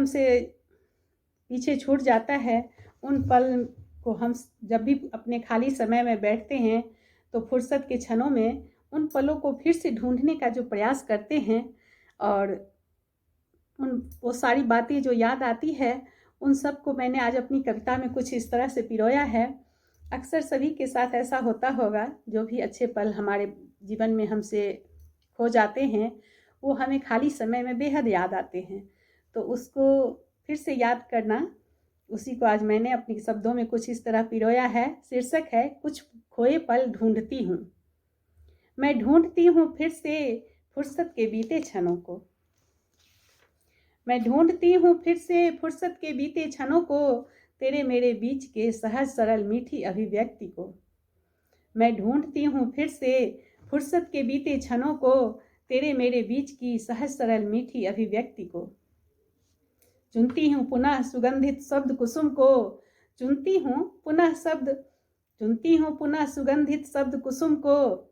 हमसे पीछे छूट जाता है, उन पल को हम जब भी अपने खाली समय में बैठते हैं तो फुर्सत के क्षणों में उन पलों को फिर से ढूंढने का जो प्रयास करते हैं और वो सारी बातें जो याद आती है उन सब को मैंने आज अपनी कविता में कुछ इस तरह से पिरोया है। अक्सर सभी के साथ ऐसा होता होगा, जो भी अच्छे पल हमारे जीवन में हमसे खो जाते हैं वो हमें खाली समय में बेहद याद आते हैं, तो उसको फिर से याद करना, उसी को आज मैंने अपने शब्दों में कुछ इस तरह पिरोया है। शीर्षक है कुछ खोए पल ढूंढती हूँ। मैं ढूंढती हूँ फिर से फुर्सत के बीते क्षणों को। मैं ढूंढती हूँ फिर से फुर्सत के बीते क्षणों को, तेरे मेरे बीच के सहज सरल मीठी अभिव्यक्ति को। मैं ढूंढती हूँ फिर से फुर्सत के बीते क्षणों को, तेरे मेरे बीच की सहज सरल मीठी अभिव्यक्ति को। चुनती हूँ पुनः सुगंधित शब्द कुसुम को, चुनती हूँ पुनः सुगंधित शब्द कुसुम को।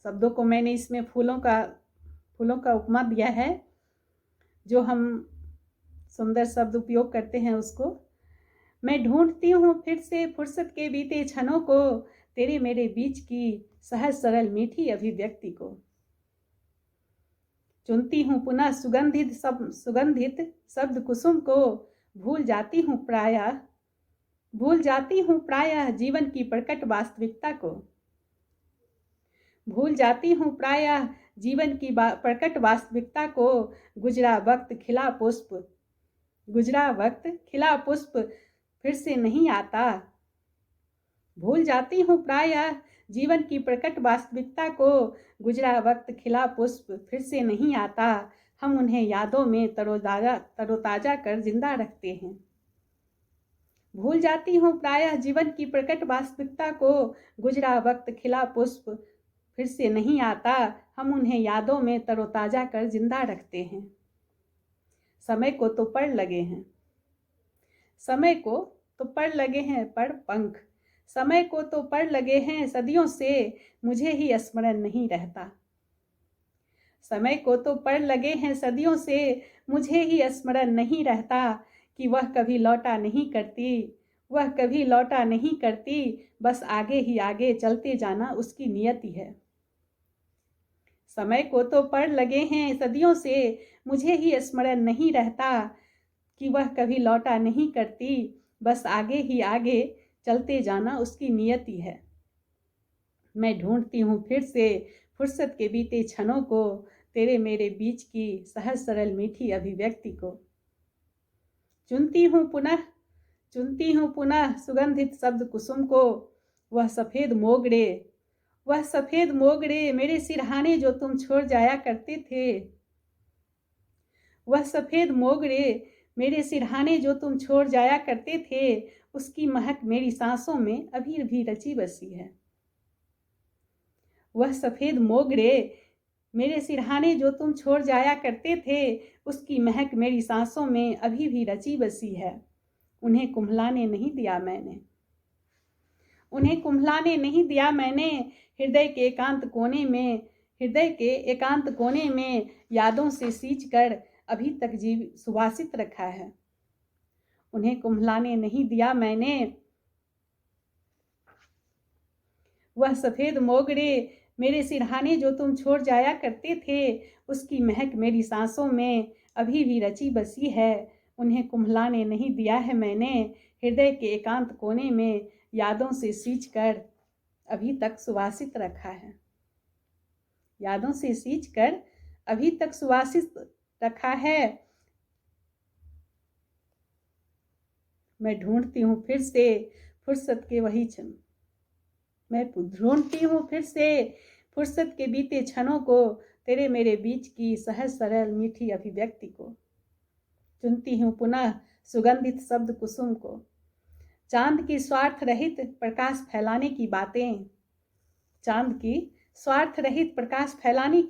शब्दों को मैंने इसमें फूलों का उपमा दिया है, जो हम सुंदर शब्द उपयोग करते हैं उसको। मैं ढूंढती हूँ फिर से फुर्सत के बीते क्षणों को, तेरे मेरे बीच की सहज सरल मीठी अभिव्यक्ति को। चुनती हूँ पुनः सुगंधित शब्द कुसुम को, भूल जाती हूँ प्रायः जीवन की प्रकट वास्तविकता को। भूल जाती हूँ प्रायः जीवन की प्रकट वास्तविकता को। गुजरा वक्त खिला पुष्प फिर से नहीं आता। भूल जाती हूँ प्रायः जीवन की प्रकट वास्तविकता को। गुजरा वक्त खिला पुष्प फिर से नहीं आता। हम उन्हें यादों में तरोताजा कर जिंदा रखते हैं। भूल जाती हूँ प्रायः जीवन की प्रकट वास्तविकता को। गुजरा वक्त खिला पुष्प फिर से नहीं आता। हम उन्हें यादों में तरोताजा कर जिंदा रखते हैं। समय को तो पड़ लगे हैं पर पंख। समय को तो पड़ लगे हैं सदियों से, मुझे ही स्मरण नहीं रहता। समय को तो पड़ लगे हैं सदियों से, मुझे ही स्मरण नहीं रहता कि वह कभी लौटा नहीं करती। बस आगे ही आगे चलते जाना उसकी नियति है। समय को तो पड़ लगे हैं सदियों से, मुझे ही स्मरण नहीं रहता कि वह कभी लौटा नहीं करती। बस आगे ही आगे चलते जाना उसकी नियति है। मैं ढूंढती हूँ फिर से फुर्सत के बीते क्षणों को, तेरे मेरे बीच की सहज सरल मीठी अभिव्यक्ति को। चुनती हूँ पुनः सुगंधित शब्द कुसुम को। वह सफेद मोगरे मेरे सिरहाने जो तुम छोड़ जाया करते थे। वह सफेद मोगरे मेरे सिरहाने जो तुम छोड़ जाया करते थे, उसकी महक मेरी सांसों में अभी भी रची बसी है। वह सफेद मोगरे मेरे सिरहाने जो तुम छोड़ जाया करते थे, उसकी महक मेरी सांसों में अभी भी रची बसी है। उन्हें कुम्हलाने नहीं दिया मैंने हृदय के एकांत कोने में यादों से सींच कर अभी तक सुवासित रखा है। उन्हें कुम्हलाने नहीं दिया मैंने। वह सफेद मोगरे मेरे सिरहाने जो तुम छोड़ जाया करते थे, उसकी महक मेरी सांसों में अभी भी रची बसी है। उन्हें कुम्हलाने नहीं दिया है मैंने, हृदय के एकांत कोने में यादों से सींच कर अभी तक सुवासित रखा है। यादों से सींच कर अभी तक सुवासित रखा है। मैं ढूंढती हूँ फिर से फुर्सत के वही क्षण। मैं ढूंढती हूँ फिर से फुर्सत के बीते क्षणों को, तेरे मेरे बीच की सहज सरल मीठी अभिव्यक्ति को। चुनती हूँ पुनः सुगंधित शब्द कुसुम को। चांद की स्वार्थ रहित प्रकाश फैलाने की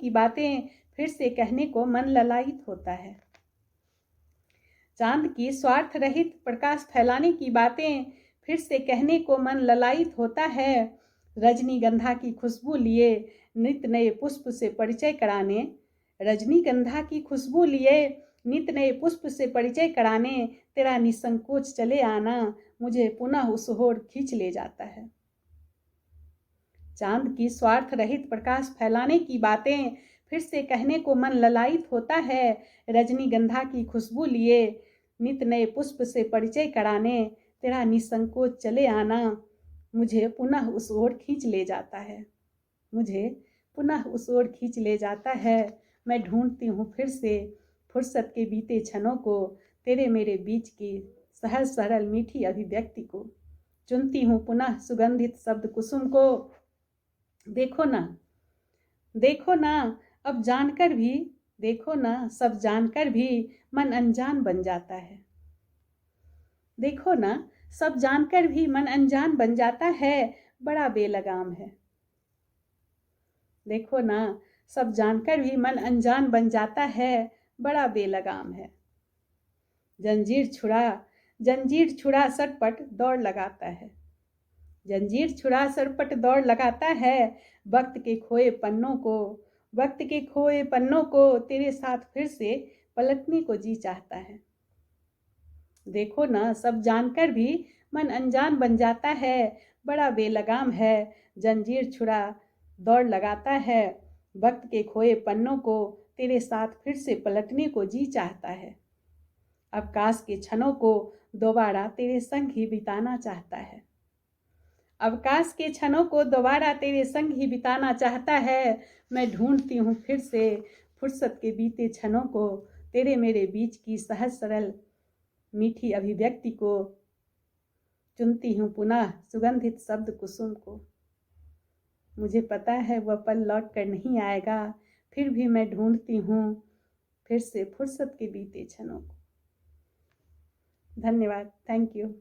बातें फिर से कहने को मन ललायित होता है। चांद की स्वार्थ रहित प्रकाश फैलाने की बातें फिर से कहने को मन ललायित होता है। रजनीगंधा की खुशबू लिए नित नए पुष्प से परिचय कराने नित नए पुष्प से परिचय कराने तेरा निसंकोच चले आना मुझे पुनः उस ओर खींच ले जाता है। चांद की स्वार्थ रहित प्रकाश फैलाने की बातें फिर से कहने को मन ललायित होता है। रजनीगंधा की खुशबू लिए नित नए पुष्प से परिचय कराने तेरा निसंकोच चले आना मुझे पुनः उस ओर खींच ले जाता है। मुझे पुनः उस ओर खींच ले जाता है। मैं ढूंढती हूँ फिर से फुर्सत के बीते क्षणों को, तेरे मेरे बीच की सहज सरल मीठी अभिव्यक्ति को। चुनती हूँ पुनः सुगंधित शब्द कुसुम को। देखो ना, देखो ना, अब जानकर भी, देखो ना, सब जानकर भी मन अनजान बन जाता है। देखो ना, सब जानकर भी मन अनजान बन जाता है, बड़ा बेलगाम है। देखो ना, सब जानकर भी मन अनजान बन जाता है, बड़ा बेलगाम है। जंजीर छुड़ा सरपट दौड़ लगाता है। जंजीर छुड़ा सरपट दौड़ लगाता है, वक्त के खोए पन्नों को तेरे साथ फिर से पलटने को जी चाहता है। देखो ना, सब जानकर भी मन अनजान बन जाता है, बड़ा बेलगाम है। जंजीर छुड़ा दौड़ लगाता है, वक्त के खोए पन्नों को तेरे साथ फिर से पलटने को जी चाहता है। अवकाश के क्षणों को दोबारा तेरे संग ही बिताना चाहता है। अवकाश के क्षणों को दोबारा तेरे संग ही बिताना चाहता है। मैं ढूंढती हूँ फिर से फुर्सत के बीते क्षणों को, तेरे मेरे बीच की सहज सरल मीठी अभिव्यक्ति को। चुनती हूँ पुनः सुगंधित शब्द कुसुम को। मुझे पता है वह पल लौट कर नहीं आएगा, फिर भी मैं ढूंढती हूँ फिर से फुर्सत के बीते क्षणों को। धन्यवाद। Thank you.